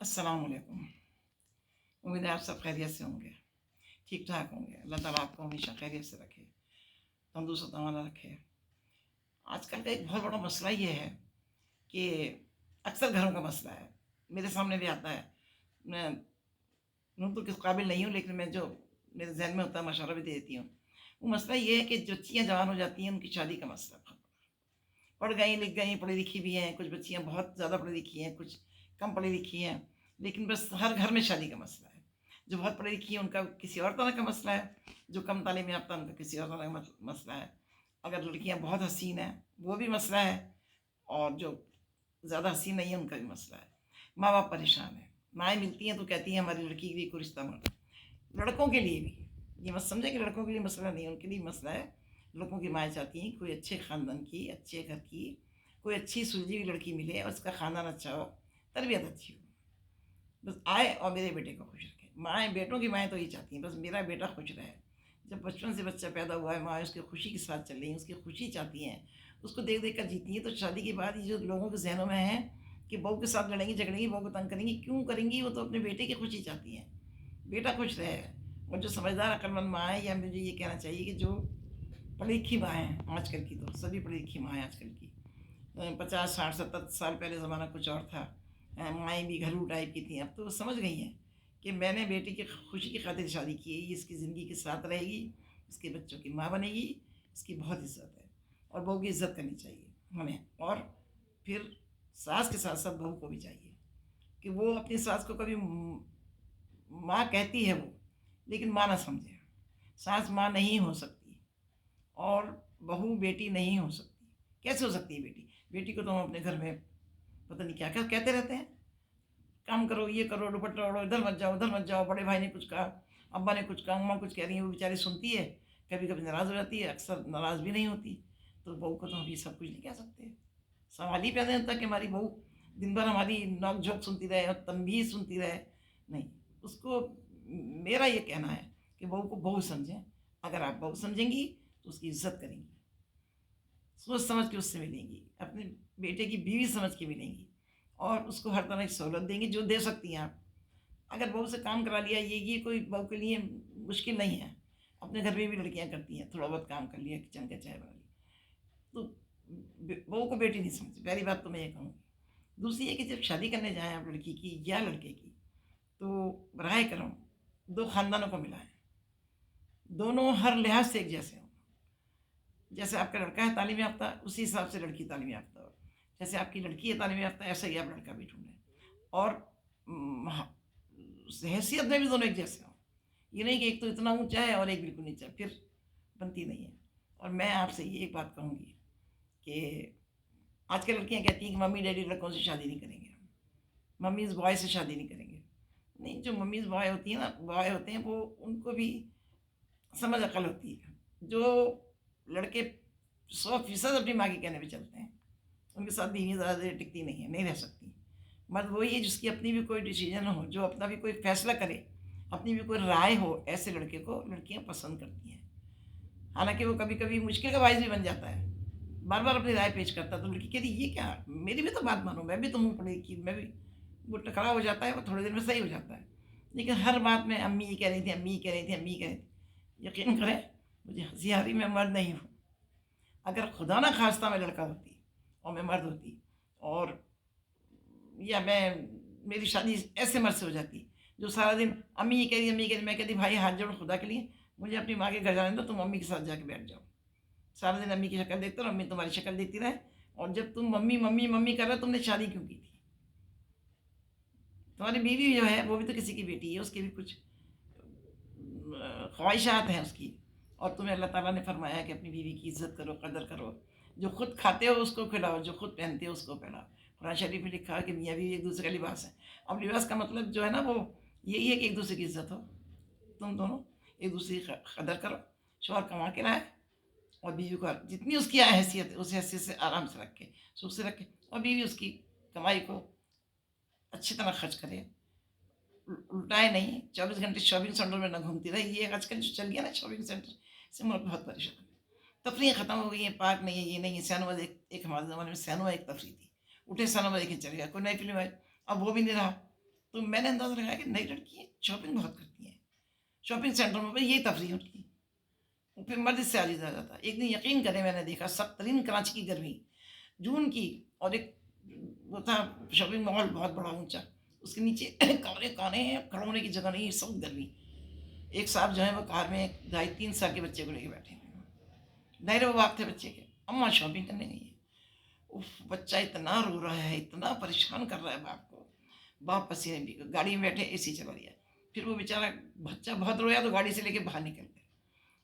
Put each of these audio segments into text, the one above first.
अस्सलाम वालेकुम। उम्मीद है आप सब खैरियत से होंगे, ठीक ठाक होंगे। अल्लाह ताला आपको हमेशा खैरियत से रखे, तंदुरुस्त तवाना रखे। आजकल का एक बहुत बड़ा मसला ये है कि अक्सर घरों का मसला है, मेरे सामने भी आता है। मैं यूँ तो किस काबिल नहीं हूँ, लेकिन मैं जो मेरे ज़हन में होता है मशवरा भी दे देती हूँ। वो मसला ये है कि जो बच्चियाँ जवान हो जाती हैं उनकी शादी का मसला बहुत पढ़ गई, लिख गई, पढ़ी लिखी भी हैं, कुछ बच्चियाँ बहुत ज़्यादा पढ़ी लिखी हैं, कुछ कम पढ़ी लिखी हैं, लेकिन बस हर घर में शादी का मसला है। जो बहुत पढ़ी लिखी है उनका किसी और तरह का मसला है, जो कम तालीम याफ्ता उनका किसी और तरह का मसला है। अगर लड़कियाँ बहुत हसीन हैं वो भी मसला है, और जो ज़्यादा हसीन नहीं है उनका भी मसला है। माँ बाप परेशान हैं, माएँ मिलती हैं तो कहती हैं हमारी लड़की के लिए कोई रिश्ता मत। लड़कों के लिए भी ये मत समझे कि लड़कों के लिए मसला नहीं है, उनके लिए मसला है। लड़कों की माएँ चाहती हैं कोई अच्छे ख़ानदान की, अच्छे घर की, कोई अच्छी सुलझी हुई लड़की मिले और उसका ख़ानदान अच्छा हो, तरबियत अच्छी हो, बस आए और मेरे बेटे को खुश रखे। माएँ, बेटों की माएँ तो ये चाहती हैं बस मेरा बेटा खुश रहे। जब बचपन से बच्चा पैदा हुआ है, माँ उसकी खुशी के साथ चल रही हैं, उसकी खुशी चाहती हैं, उसको देख देख कर जीती हैं। तो शादी के बाद ये जो लोगों के जहनों में है कि बहू के साथ लड़ेंगी झगड़ेंगी, बहू को तंग करेंगी, क्यों करेंगी? वो तो अपने बेटे की खुशी चाहती हैं, बेटा खुश रहे। और जो समझदार अक्लमंद माँ है, या मुझे ये कहना चाहिए कि जो पढ़ी लिखी माँ हैं आजकल की, तो सभी पढ़ी लिखी माँ हैं आजकल की। 50 60 70 साल पहले ज़माना कुछ और था। माएँ भी घरेलू टाइप की थी, अब तो समझ गई हैं कि मैंने बेटी की खुशी की खातिर शादी की है, ये इसकी ज़िंदगी के साथ रहेगी, इसके बच्चों की माँ बनेगी, इसकी बहुत इज्जत है और बहू की इज्जत करनी चाहिए हमें। और फिर सास के साथ साथ बहू को भी चाहिए कि वो अपनी सास को कभी माँ कहती है वो, लेकिन माँ ना समझे। सास माँ नहीं हो सकती और बहू बेटी नहीं हो सकती। कैसे हो सकती है बेटी? बेटी को तो हम अपने घर में पता नहीं क्या क्या कहते रहते हैं, काम करो, ये करो, दुपट्टा ओढ़ो, इधर मत जाओ, उधर मत जाओ। बड़े भाई ने कुछ कहा, अब्बा ने कुछ कहा, अम्मा कुछ कह रही है, वो बेचारी सुनती है, कभी कभी नाराज़ हो जाती है, अक्सर नाराज़ भी नहीं होती। तो बहू को तो हम ये सब कुछ नहीं कह सकते। सवाल ही पैदा नहीं होता कि हमारी बहू दिन भर हमारी नोक झोंक सुनती रहे और तंबीह सुनती रहे। नहीं, उसको मेरा ये कहना है कि बहू को बहू समझें। अगर आप बहू समझेंगी तो उसकी इज्जत करेंगी, सोच समझ के उससे मिलेंगी, अपने बेटे की बीवी समझ के मिलेंगी, और उसको हर तरह की सहूलत देंगी जो दे सकती हैं आप। अगर बहू से काम करा लिया, ये कोई बहू के लिए मुश्किल नहीं है। अपने घर में भी लड़कियां करती हैं, थोड़ा बहुत काम कर लिया, किचन का चाय बना ली। तो बहू को बेटी नहीं समझती, पहली बात तो मैं ये कहूँगी। दूसरी है कि जब शादी करने जाएं आप लड़की की या लड़के की, तो बराह करम दो ख़ानदानों को मिलाएं, दोनों हर लिहाज से एक जैसे हों। जैसे आपका लड़का है तालीम याफ्ता, उसी हिसाब से लड़की तालीम याफ्ता हो। जैसे आपकी लड़की है तालीम याफ्ता, ऐसा ही आप लड़का भी ढूंढें। और हैसियत में भी दोनों एक जैसे हों। ये नहीं कि एक तो इतना ऊंचा है और एक बिल्कुल नीचा, फिर बनती नहीं है। और मैं आपसे ये एक बात कहूँगी कि आजकल लड़कियाँ कहती हैं कि मम्मी डैडी लड़कों से शादी नहीं करेंगे, मम्मीज़ बॉय से शादी नहीं करेंगे। नहीं, जो मम्मीज़ बॉय होती हैं ना, बॉय होते हैं, वो उनको भी समझ अकल होती है। जो लड़के 100% अपनी माँ के कहने पे चलते हैं, उनके साथ बीवी ज़्यादा देर टिकती नहीं है, नहीं रह सकती। मर्द वही है जिसकी अपनी भी कोई डिसीजन हो, जो अपना भी कोई फैसला करे, अपनी भी कोई राय हो, ऐसे लड़के को लड़कियां पसंद करती हैं। हालांकि वो कभी कभी मुश्किल का बायस भी बन जाता है, बार बार अपनी राय पेश करता है, तो लड़की कहती ये क्या, मेरी भी तो बात मानो, मैं भी तो हूँ पढ़ी लिखी, मैं भी। वो टकराव हो जाता है, वो थोड़ी देर में सही हो जाता है। लेकिन हर बात में अम्मी ये कह रही थी, अम्मी ये कह रही थी, अम्मी ये कह रही थी। यकीन करें, मुझे हंसी आ रही, मैं मर्द नहीं हूँ। अगर खुदा ना खास्ता मैं लड़का होती और मैं मर्द होती, और या मैं मेरी शादी ऐसे मर्द से हो जाती जो सारा दिन अम्मी ये कह रही, अम्मी ये कह रही, मैं कहती भाई हाथ जोड़ खुदा के लिए, मुझे अपनी माँ के घर जाने दो, तुम मम्मी के साथ जाके बैठ जाओ। सारा दिन अम्मी की शक्ल देखते रहो, अम्मी तुम्हारी शक्ल देखती रहे, और जब तुम मम्मी मम्मी मम्मी कर रहे, तुमने शादी क्यों की थी? तुम्हारी बीवी जो है वो भी तो किसी की बेटी है, उसकी भी कुछ ख्वाहिशात हैं उसकी। और तुम्हें अल्लाह ताला ने फरमाया कि अपनी बीवी की इज़्ज़त करो, कदर करो। जो खुद खाते हो उसको खिलाओ, जो खुद पहनते हो उसको पहनाओ। कुरान शरीफ में लिखा है कि मियाँ बीवी एक दूसरे का लिबास है। अब लिबास का मतलब जो है ना, वो यही है कि एक दूसरे की इज़्ज़त हो, तुम दोनों एक दूसरे की कदर करो। शौहर कमा के लाए और बीवी को जितनी उसकी हैसियत है उस हैसियत से आराम से रखे, सुख से रखे, और बीवी उसकी कमाई को अच्छी तरह खर्च करे, उल्टाए नहीं। 24 घंटे शॉपिंग सेंटर में ना घूमती रहे। ये आजकल जो चल गया ना शॉपिंग सेंटर, से मुल्क बहुत परेशान है। तफरी ख़त्म हो गई है, पार्क नहीं है, ये नहीं है। सिनेमा एक हमारे ज़माने में सिनेमा एक तफरी थी, उठे सिनेमा देखे चले गया, कोई नई फिल्म आई, अब वो भी नहीं रहा। तो मैंने अंदाज़ा लगाया कि नई लड़की शॉपिंग बहुत करती हैं, शॉपिंग सेंटर में यही तफरीह है उनकी। और फिर मर्द इससे आजीज़ आ जाता है। एक दिन यकीन करें मैंने देखा सख्त तरीन कराची की गर्मी, जून की, और एक वो था शॉपिंग मॉल बहुत बड़ा ऊँचा, उसके नीचे कोने-कोने खड़ोने की जगह नहीं, सख्त गर्मी। एक साहब जो हैं वो कार में एक ढाई 3 साल के बच्चे को लेके बैठे हुए हैं। ज़ाहिर है वो बाप थे बच्चे के, अम्मा शॉपिंग करने गई हैं। उफ़! बच्चा इतना रो रहा है, इतना परेशान कर रहा है बाप को। बाप पसीने भीगे, गाड़ी में बैठे एसी चला लिया। फिर वो बेचारा बच्चा बहुत रोया तो गाड़ी से लेके बाहर निकल गए।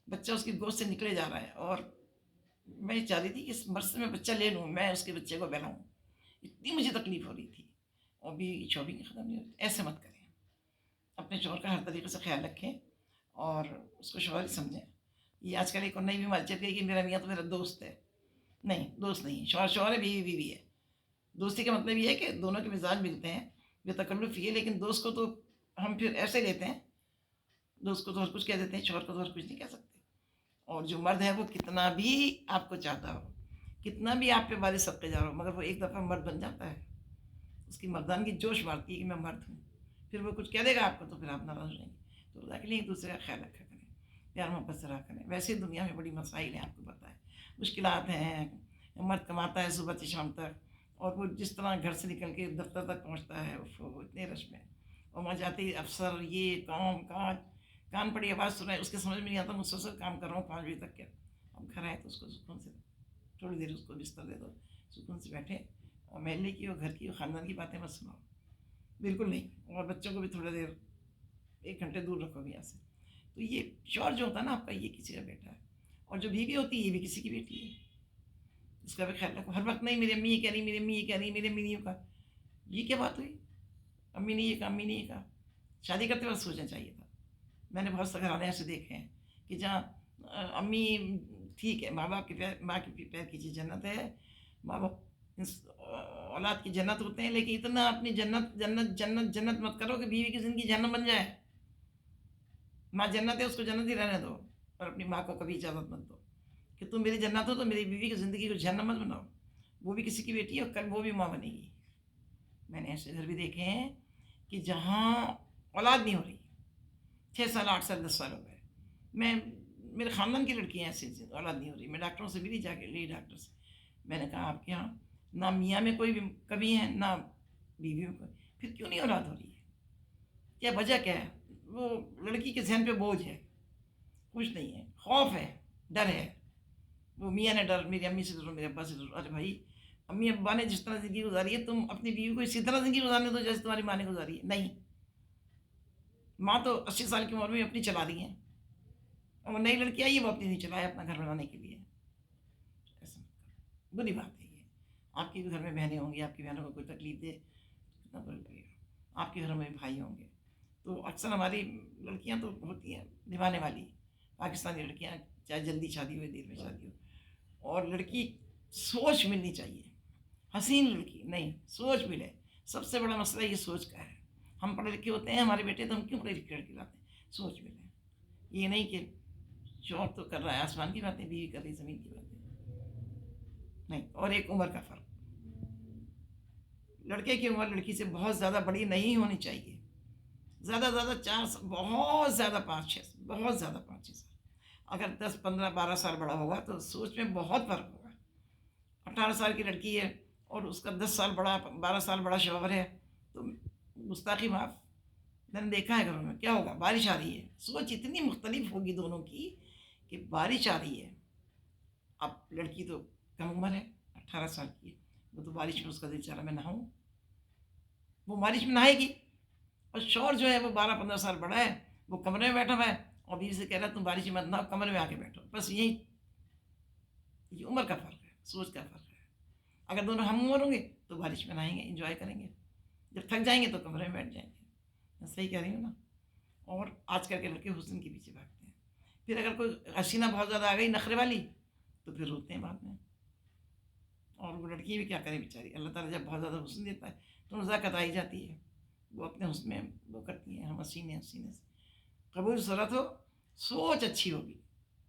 बच्चा उसकी गोद से निकले जा रहा है और मैं चाह रही थी कि इस मर्ज़ से मैं बच्चा ले लूँ, मैं उसके बच्चे को बहलाऊँ। इतनी मुझे तकलीफ़ हो रही थी और अभी शॉपिंग ख़त्म नहीं हुई। ऐसे मत करें। अपने शौहर का हर तरीके से ख़्याल रखें और उसको शौहर ही समझें। ये आजकल एक और नई बीमारी चल गई कि मेरा मियाँ तो मेरा दोस्त है। नहीं, दोस्त नहीं है। शौहर शौहर है, बीवी बीवी है। दोस्ती का मतलब ये है कि दोनों के मिज़ाज मिलते हैं, बेतकल्लुफ़ ये है, लेकिन दोस्त को तो हम फिर ऐसे लेते हैं, दोस्त को तो हर कुछ कह देते हैं, शौहर को तो हर कुछ नहीं कह सकते। और जो मर्द है वो कितना भी आपको चाहता हो, कितना भी आप पे बारिश सबके जा रहा हो, मगर वो एक दफ़ा मर्द बन जाता है। उसकी मर्दानगी जोश मारती है कि मैं मर्द हूँ। फिर वो कुछ कह देगा आपको तो फिर आप नाराज़ हो जाएँगे। तो खुदा के लिए एक-दूसरे का ख़्याल रखा करें, प्यार-मोहब्बत से रहा करें। वैसे ही दुनिया में बड़ी मसाइल हैं, आपको पता है, मुश्किलात हैं, मर्द कमाता है सुबह से शाम तक और वो जिस तरह घर से निकल के दफ़्तर तक पहुँचता है, उफ़! इतने रश में और वहाँ जाते ही अफ़सर ये काम-काज, कान पड़ी आवाज़ सुनाई, उसके समझ में नहीं आता मुसलसल काम कर रहा हूँ 5 बजे तक के। अब घर आए तो उसको सुकून से थोड़ी देर उसको बिस्तर दे दो, सुकून से बैठे और महल्ले की और घर की और ख़ानदान की बातें मत सुनाओ, बिल्कुल नहीं। और बच्चों को भी थोड़ी देर 1 घंटे दूर रखो मियाँ से। तो ये शौहर जो होता है ना आपका, ये किसी का बेटा है और जो बीवी होती है ये भी किसी की बेटी है। इसका भी ख़्याल रखो। हर वक़्त नहीं मेरी अम्मी ये कह रही, मेरी अम्मी ये कह रही, मेरी अम्मी ने ये कहा। ये क्या बात हुई? अम्मी ने ये कहा, अम्मी ने ये कहा। शादी करते वक़्त सोचना चाहिए था। मैंने बहुत से घराने ऐसे देखे हैं कि जहाँ अम्मी ठीक है, माँ-बाप के पैर, माँ के पैर की चीज़ जन्नत है, माँ-बाप औलाद की जन्नत होते हैं, लेकिन इतना अपनी जन्नत जन्नत जन्नत जन्नत मत करो कि बीवी की ज़िंदगी जहन्नम बन जाए। माँ जन्नत है, उसको जन्नत ही रहने दो और अपनी माँ को कभी इजाज़त मत दो कि तुम मेरी जन्नत हो तो मेरी बीवी की ज़िंदगी को जहन्नम मत बनाओ। वो भी किसी की बेटी है और कल वो भी माँ बनेगी। मैंने ऐसे घर भी देखे हैं कि जहाँ औलाद नहीं हो रही, 6 साल, 8 साल, 10 साल हो गए। मैं मेरे ख़ानदान की लड़कियाँ ऐसी ऐसी औलाद नहीं हो रही। मैं डॉक्टरों से मिली, जाके ली डॉक्टर से। मैंने कहा आपके यहाँ ना मियाँ में कोई भी कमी है, ना बीवी में कोई, फिर क्यों नहीं औलाद हो रही है? क्या वजह क्या है? वो लड़की के ज़हन पे बोझ है, कुछ नहीं है, खौफ़ है, डर है। वो मियाँ ने डर, मेरी अम्मी से डरो, मेरे अब्बा से डरो। अरे भाई, अम्मी अब्बा ने जिस तरह ज़िंदगी गुज़ारी है, तुम अपनी बीवी को इसी तरह ज़िंदगी गुज़ारने दो जैसे तुम्हारी माँ ने गुज़ारी है। नहीं, माँ तो 80 साल की उम्र में अपनी चला रही हैं और वो नई लड़की आई है, वो अपनी नहीं चलाए अपना घर बनाने के लिए। ऐसा मत करो, बुरी बात है ये। आपके भी घर में बहनें होंगी, आपकी बहनों को कोई तकलीफ़ दे, कितना बुरा लगेगा। आपके घरों में भी भाई होंगे। तो अक्सर हमारी लड़कियाँ तो होती हैं निभाने वाली, पाकिस्तानी लड़कियाँ, चाहे जल्दी शादी हो या देर में शादी हो। और लड़की सोच मिलनी चाहिए, हसीन लड़की नहीं, सोच मिले। सबसे बड़ा मसला ये सोच का है। हम पढ़े लिखे होते हैं, हमारे बेटे, तो हम क्यों पढ़े लिखे लड़के लाते हैं? सोच मिले। ये नहीं कि शौहर तो कर रहा है आसमान की बातें, बीवी कर रही है ज़मीन की बातें। नहीं। और एक उम्र का फ़र्क, लड़के की उम्र लड़की से बहुत ज़्यादा बड़ी नहीं होनी चाहिए। ज़्यादा से ज़्यादा 4 बहुत ज़्यादा 5-6, बहुत ज़्यादा 5-6 साल। अगर 10, 15, 12 साल बड़ा होगा तो सोच में बहुत फ़र्क होगा। 18 साल की लड़की है और उसका 10 साल बड़ा, 12 साल बड़ा शौहर है, तो गुस्ताखी माफ़। मैंने देखा है घरों में, क्या होगा? बारिश आ रही है, सोच इतनी मुख्तलिफ होगी दोनों की कि बारिश आ रही है। अब लड़की तो कम उम्र है, 18 साल की है, वो तो बारिश में उसका दिल चाह रहा मैं नहाऊँ, वो बारिश में नहाएगी। और शौहर जो है वो 12-15 साल बड़ा है, वो कमरे में बैठा हुआ है और बीवी से कह रहा है तुम बारिश में मत नहाओ, कमरे में आके बैठो। बस यही, ये उम्र का फ़र्क है, सोच का फ़र्क है। अगर दोनों हम उम्र होंगे तो बारिश में नहाएँगे, एन्जॉय करेंगे। जब थक जाएँगे तो कमरे में बैठ जाएँगे। मैं सही कह रही हूँ ना? और आजकल के लड़के हुस्न के पीछे भागते हैं। फिर अगर कोई हसीना बहुत ज़्यादा आ गई नखरे वाली, तो फिर रोते हैं बाद में। और वो लड़की भी क्या करे बेचारी, अल्लाह ताला जब बहुत ज़्यादा हुस्न देता है तो नज़ाकत आ ही जाती है। वो अपने हुस्न में वो करती हैं, हम हसीन हैं, हसीने से। कबूल सूरत हो, सोच अच्छी होगी।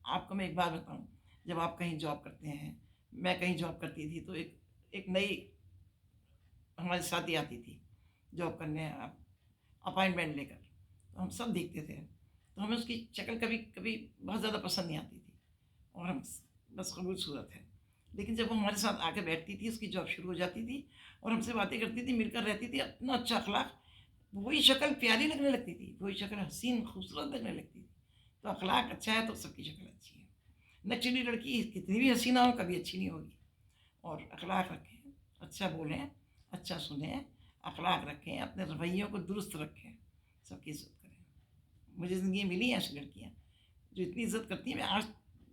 आपको मैं एक बात बताऊँ, जब आप कहीं जॉब करते हैं, मैं कहीं जॉब करती थी तो एक नई हमारी साथी आती थी जॉब करने। अपॉइंटमेंट लेकर, तो हम सब देखते थे। तो हमें उसकी शक्ल कभी कभी बहुत ज़्यादा पसंद नहीं आती थी, और हम बस कबूल सूरत है। लेकिन जब वो हमारे साथ आके बैठती थी, उसकी जॉब शुरू हो जाती थी और हमसे बातें करती थी, मिलकर रहती थी, इतना अच्छा अखलाक, वही शक्ल प्यारी लगने लगती थी, वही शक्ल हसीन खूबसूरत लगने लगती थी। तो अखलाक अच्छा है तो सबकी शक्ल अच्छी है। नचली लड़की कितनी भी हसीना हो कभी अच्छी नहीं होगी। और अखलाक रखें, अच्छा बोलें, अच्छा सुने, अखलाक रखें, अपने रवैयों को दुरुस्त रखें, सबकी इज़्ज़त करें। मुझे ज़िंदगी में मिली हैं ऐसी लड़कियाँ जो इतनी इज़्ज़त करती हैं। मैं आज,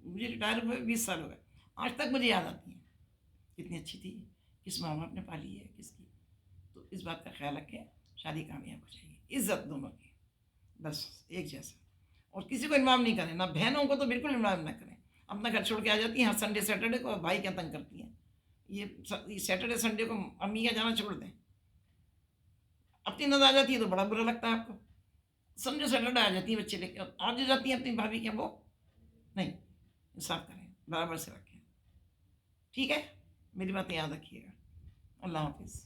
मुझे रिटायर हुए 20 साल हो गए, आज तक मुझे याद आती हैं, कितनी अच्छी थी, किस माँ बाप ने पाली है, किसकी। तो इस बात का ख्याल रखें, शादी कामयाब हो जाएगी। इज़्ज़त दोनों की, बस एक जैसा। और किसी को इन्वॉल्व नहीं करें, ना बहनों को तो बिल्कुल इन्वॉल्व ना करें। अपना घर छोड़ के आ जाती हैं हर संडे सैटरडे को, भाई क्या तंग करती हैं। ये सैटरडे संडे को अम्मी का जाना छोड़ दें। अपनी नज़र आ जाती है तो बड़ा बुरा लगता है आपको। संडे सैटरडे आ जाती है बच्चे लेके, और आज जो जाती हैं अपनी भाभी के, वो नहीं। इंसाफ करें, बराबर से रखें। ठीक है, मेरी बातें याद रखिएगा। अल्लाह हाफिज़।